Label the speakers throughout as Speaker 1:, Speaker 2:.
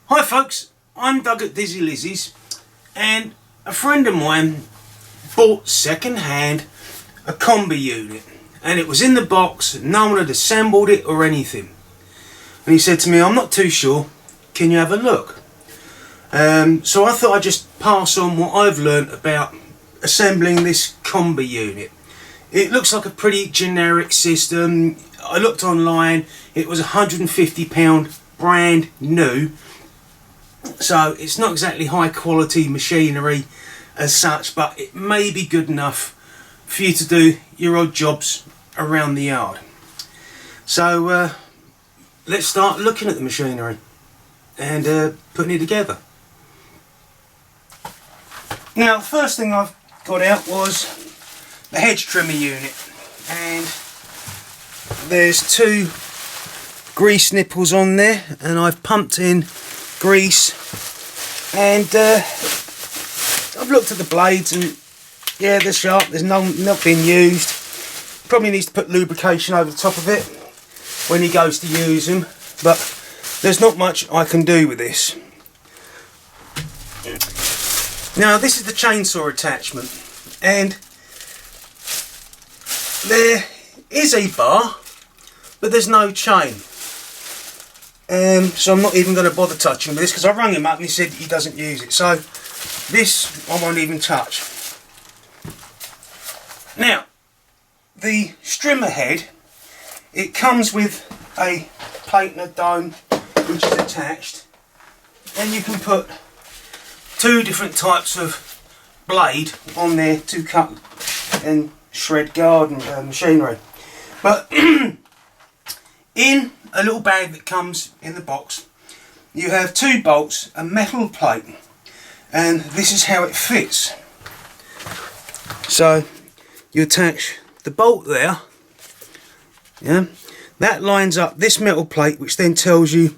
Speaker 1: Hi folks, I'm Doug at Dizzy Lizzie's, and a friend of mine bought second hand a Combi unit, and it was in the box, no one had assembled it or anything. And he said to me, I'm not too sure, can you have a look? So I thought I'd just pass on what I've learnt about assembling this Combi unit. It looks like a pretty generic system. I looked online, it was £150 brand new. So it's not exactly high quality machinery as such, but it may be good enough for you to do your odd jobs around the yard. So let's start looking at the machinery and putting it together. Now the first thing I've got out was the Hedge trimmer unit, and there's two grease nipples on there, and I've pumped in grease, and I've looked at the blades and yeah, they're sharp, there's not been used. Probably needs to put lubrication over the top of it when he goes to use them, but there's not much I can do with this. Now this is the chainsaw attachment, and there is a bar but there's no chain. So I'm not even going to bother touching with this, because I rang him up and he said he doesn't use it. So this I won't even touch. Now the Strimmer head, it comes with a plate and a dome which is attached, and you can put two different types of blade on there to cut and shred garden machinery. But in a little bag that comes in the box, you have two bolts, a metal plate, and this is how it fits. So you attach the bolt there, yeah, that lines up this metal plate, which then tells you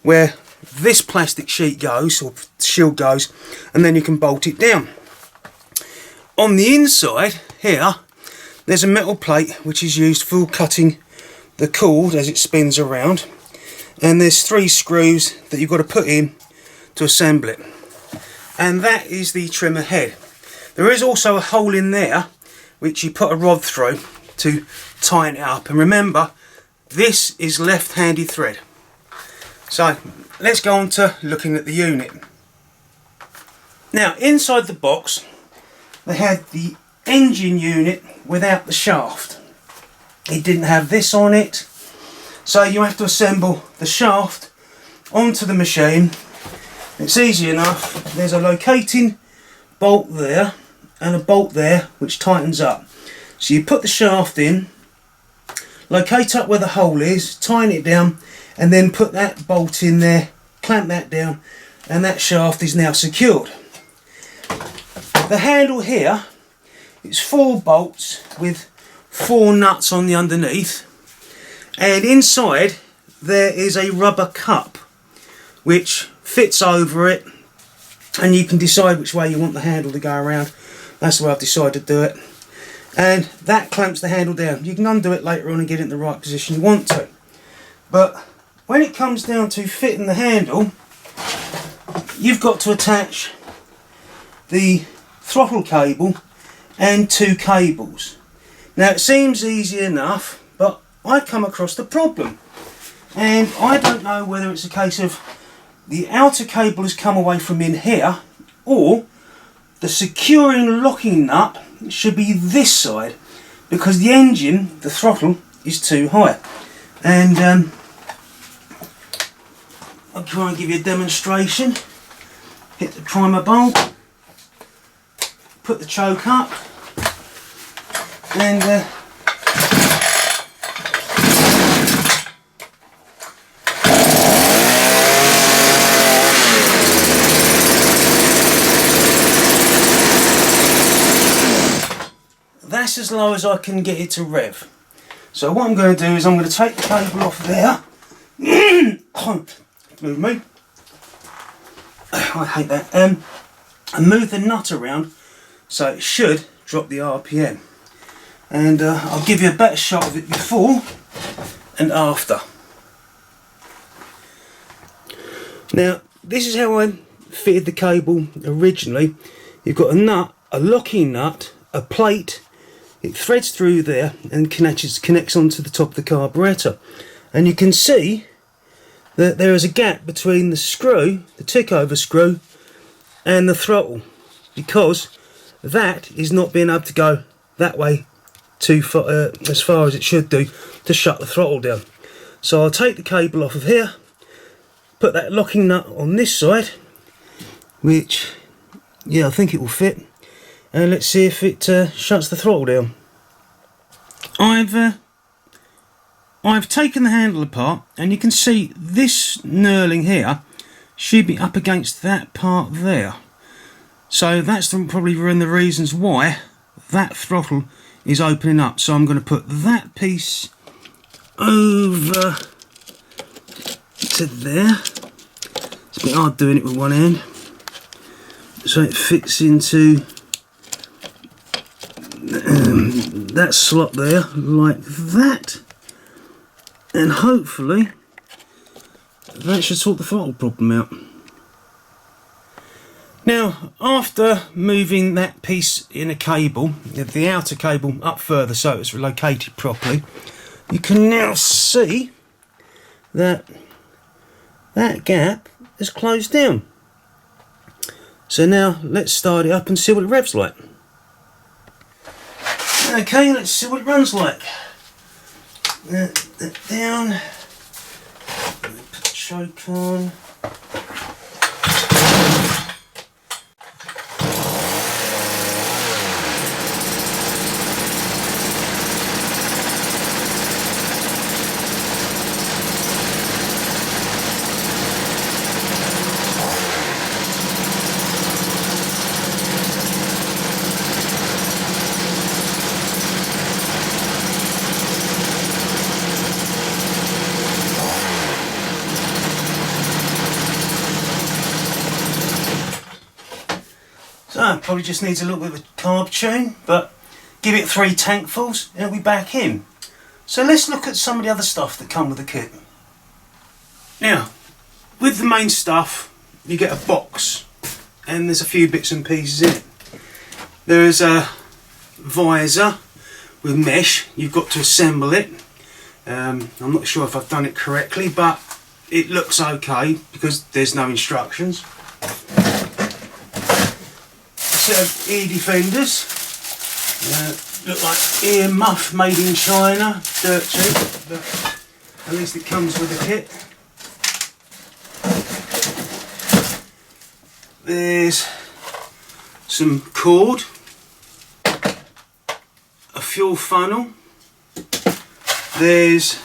Speaker 1: where this plastic sheet goes, or shield goes, and then you can bolt it down. On the inside here, there's a metal plate which is used for cutting the cord as it spins around, and there's three screws that you've got to put in to assemble it, and that is the trimmer head. There is also a hole in there which you put a rod through to tighten it up, and remember, this is left-handed thread. So let's go on to looking at the unit. Now inside the box they had the engine unit without the shaft. It didn't have this on it, so you have to assemble the shaft onto the machine. It's easy enough. There's a locating bolt there and a bolt there which tightens up. So you put the shaft in, locate up where the hole is, tighten it down, and then put that bolt in there, clamp that down, and that shaft is now secured. The handle here, it's 4 bolts with 4 nuts on the underneath, and inside there is a rubber cup which fits over it, and you can decide which way you want the handle to go around. That's the way I've decided to do it, and that clamps the handle down. You can undo it later on and get it in the right position you want to, but when it comes down to fitting the handle, you've got to attach the throttle cable and 2 cables. Now it seems easy enough, but I come across the problem, and I don't know whether it's a case of the outer cable has come away from in here, or the securing locking nut should be this side, because the engine, the throttle, is too high. And I'll try and give you a demonstration. Hit the primer bulb, put the choke up, and that's as low as I can get it to rev. So what I'm going to do is I'm going to take the cable off there. Move me. I hate that. And move the nut around so it should drop the RPM. And I'll give you a better shot of it before and after. Now this is how I fitted the cable originally. You've got a nut, a locking nut, a plate, it threads through there and connects onto the top of the carburettor. And you can see that there is a gap between the screw, the tick over screw, and the throttle, because that is not being able to go that way too far, as far as it should do to shut the throttle down. So I'll take the cable off of here, put that locking nut on this side, which, yeah, I think it will fit, and let's see if it shuts the throttle down. I've taken the handle apart, and you can see this knurling here should be up against that part there. So that's probably one of the reasons why that throttle is opening up. So I'm going to put that piece over to there. It's a bit hard doing it with one hand. So it fits into that slot there, like that. And hopefully that should sort the throttle problem out. Now, after moving that piece in a cable, the outer cable up further so it's located properly, you can now see that that gap is closed down. So now let's start it up and see what it revs like. Okay, let's see what it runs like. That down, put the choke on. So, probably just needs a little bit of a carb tune, but give it 3 tankfuls and it'll be back in. So let's look at some of the other stuff that come with the kit. Now, with the main stuff, you get a box, and there's a few bits and pieces in it. There is a visor with mesh. You've got to assemble it. I'm not sure if I've done it correctly, but it looks okay because there's no instructions. Set of ear defenders, look like ear muff made in China, dirt cheap, but at least it comes with a kit. There's some cord, a fuel funnel, there's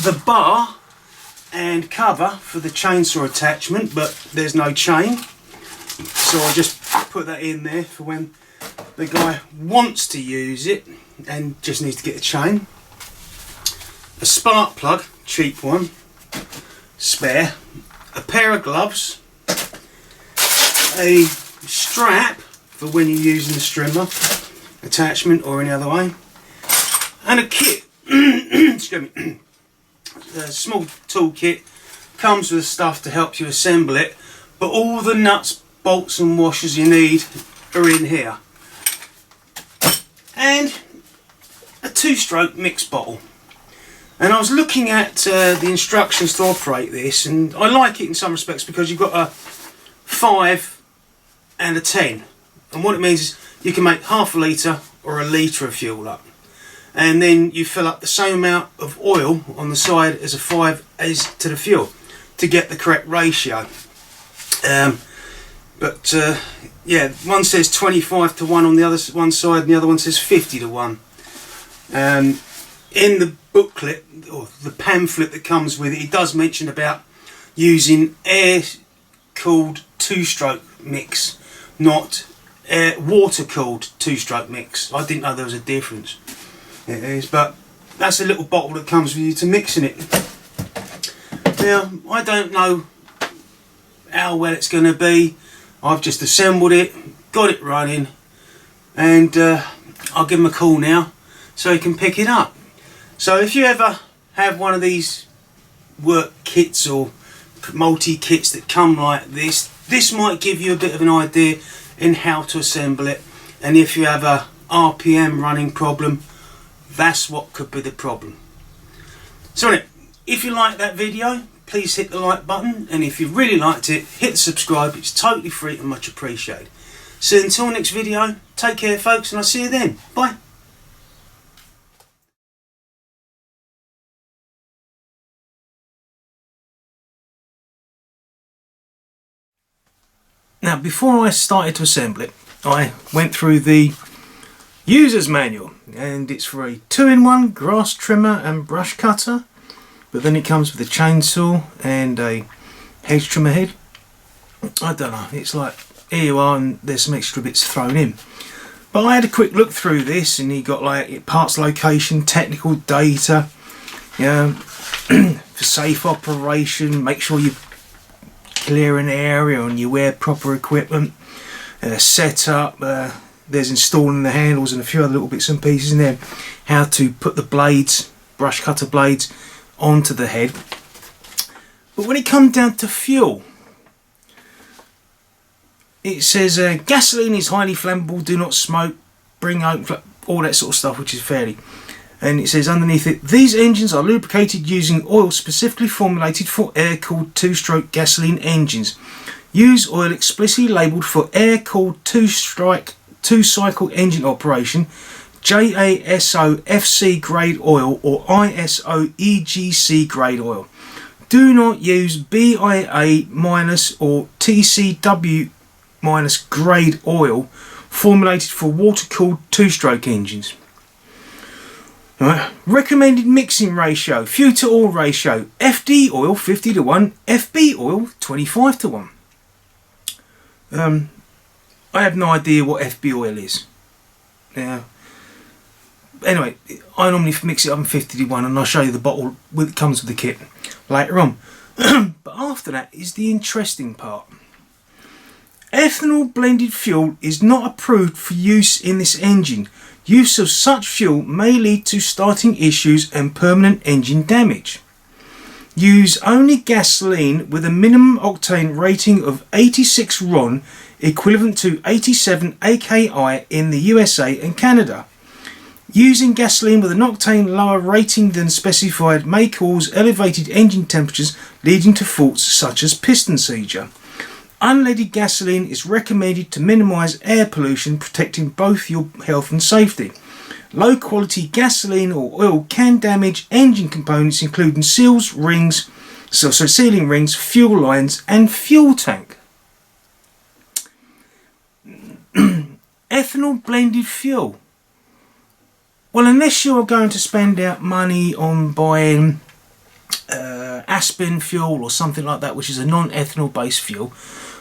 Speaker 1: the bar and cover for the chainsaw attachment, but there's no chain. So I'll just put that in there for when the guy wants to use it and just needs to get a chain. A spark plug, cheap one, spare. A pair of gloves. A strap for when you're using the strimmer attachment or any other way. And a kit. Excuse me. A small tool kit. Comes with stuff to help you assemble it. But all the nuts, bolts and washers you need are in here, and a 2-stroke mix bottle. And I was looking at the instructions to operate this, and I like it in some respects because you've got a 5 and a 10, and what it means is you can make half a litre or a litre of fuel up, and then you fill up the same amount of oil on the side as a 5 as to the fuel to get the correct ratio. But yeah, one says 25 to 1 on the other one side, and the other one says 50 to 1. In the booklet or the pamphlet that comes with it, it does mention about using air-cooled 2-stroke mix, not water-cooled 2-stroke mix. I didn't know there was a difference. It is, but that's a little bottle that comes with you to mix in it. Now, I don't know how well it's going to be. I've just assembled it, got it running, and I'll give him a call now so he can pick it up. So if you ever have one of these work kits or multi-kits that come like this. This might give you a bit of an idea in how to assemble it, and if you have a RPM running problem, that's what could be the problem. So anyway, if you like that video, please hit the like button, and if you really liked it, hit the subscribe. It's totally free and much appreciated. So until next video, take care folks, and I'll see you then. Bye. Now, before I started to assemble it, I went through the user's manual, and it's for a 2-in-1 grass trimmer and brush cutter, but then it comes with a chainsaw and a hedge trimmer head. I don't know, it's like, here you are, and there's some extra bits thrown in. But I had a quick look through this, and you got like parts location, technical data, for safe operation, make sure you clear an area and you wear proper equipment, setup, there's installing the handles and a few other little bits and pieces in there, how to put the blades, brush cutter blades, onto the head. But when it comes down to fuel, it says gasoline is highly flammable, do not smoke, bring home, all that sort of stuff, which is fairly. And it says underneath it, these engines are lubricated using oil specifically formulated for air-cooled 2-stroke gasoline engines. Use oil explicitly labelled for air-cooled 2-cycle engine operation, JASO FC grade oil or ISO EGC grade oil. Do not use BIA- or TCW- grade oil formulated for water-cooled 2-stroke engines. Right. Recommended mixing ratio, fuel to oil ratio, FD oil 50:1, FB oil 25:1. I have no idea what FB oil is. Now, anyway, I normally mix it up in 50:1, and I'll show you the bottle that comes with the kit later on. But after that is the interesting part. Ethanol blended fuel is not approved for use in this engine. Use of such fuel may lead to starting issues and permanent engine damage. Use only gasoline with a minimum octane rating of 86 RON, equivalent to 87 AKI in the USA and Canada. Using gasoline with an octane lower rating than specified may cause elevated engine temperatures, leading to faults such as piston seizure. Unleaded gasoline is recommended to minimise air pollution, protecting both your health and safety. Low quality gasoline or oil can damage engine components including seals, rings, sealing rings, fuel lines and fuel tank. Ethanol blended fuel. Well, unless you are going to spend out money on buying Aspen fuel or something like that, which is a non-ethanol based fuel,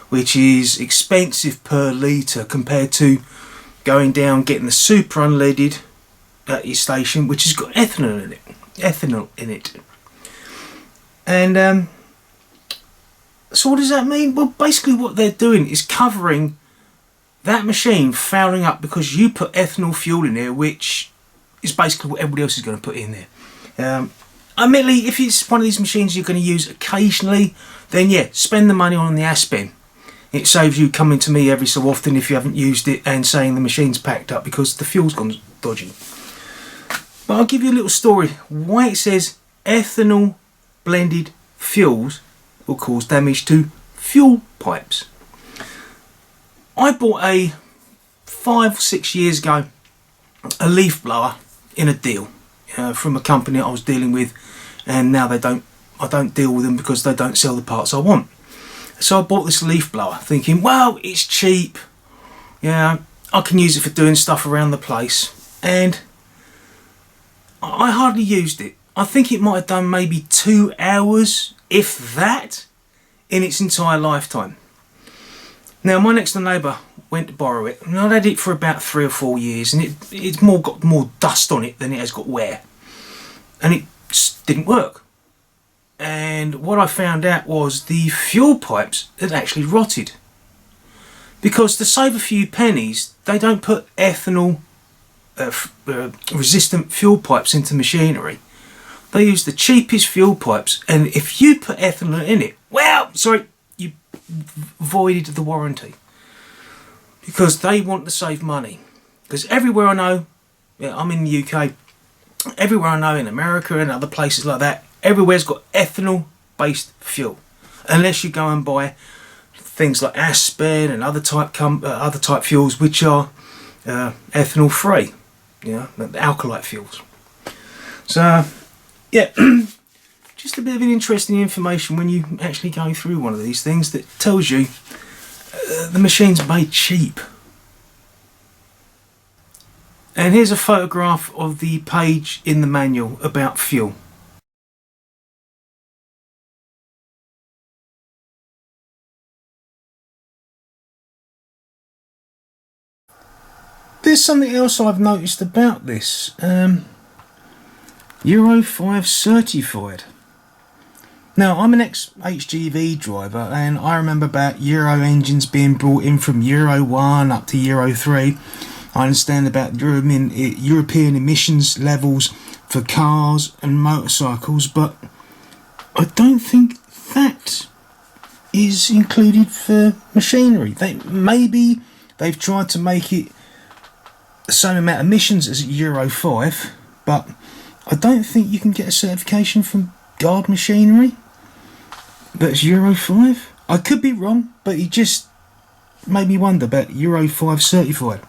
Speaker 1: which is expensive per litre compared to going down getting the super unleaded at your station, which has got ethanol in it. And so what does that mean? Well, basically what they're doing is covering that machine fouling up because you put ethanol fuel in there, which is basically what everybody else is going to put in there. Admittedly, if it's one of these machines you're going to use occasionally, then yeah, spend the money on the Aspen. It saves you coming to me every so often if you haven't used it and saying the machine's packed up because the fuel's gone dodgy. But I'll give you a little story why it says ethanol blended fuels will cause damage to fuel pipes. I bought 5 or 6 years ago a leaf blower in a deal from a company I was dealing with, and now I don't deal with them because they don't sell the parts I want. So I bought this leaf blower thinking, well, it's cheap, I can use it for doing stuff around the place, and I hardly used it. I think it might have done maybe 2 hours, if that, in its entire lifetime. Now my next door neighbour went to borrow it, and I'd had it for about 3 or 4 years, and it's got more dust on it than it has got wear, and it just didn't work. And what I found out was the fuel pipes had actually rotted, because to save a few pennies they don't put ethanol resistant fuel pipes into machinery. They use the cheapest fuel pipes, and if you put ethanol in it, well, sorry, you voided the warranty. Because they want to save money. Because everywhere I know, yeah, I'm in the UK, everywhere I know in America and other places like that, everywhere's got ethanol based fuel. Unless you go and buy things like Aspen and other type fuels which are ethanol free, the alkalite fuels. So yeah, just a bit of an interesting information when you actually go through one of these things that tells you the machine's made cheap. And here's a photograph of the page in the manual about fuel. There's something else I've noticed about this. Euro 5 certified. Now, I'm an ex-HGV driver, and I remember about Euro engines being brought in from Euro 1 up to Euro 3. I understand about European emissions levels for cars and motorcycles, but I don't think that is included for machinery. Maybe they've tried to make it the same amount of emissions as Euro 5, but I don't think you can get a certification from guard machinery that's Euro 5. I could be wrong, but it just made me wonder about Euro 5 certified.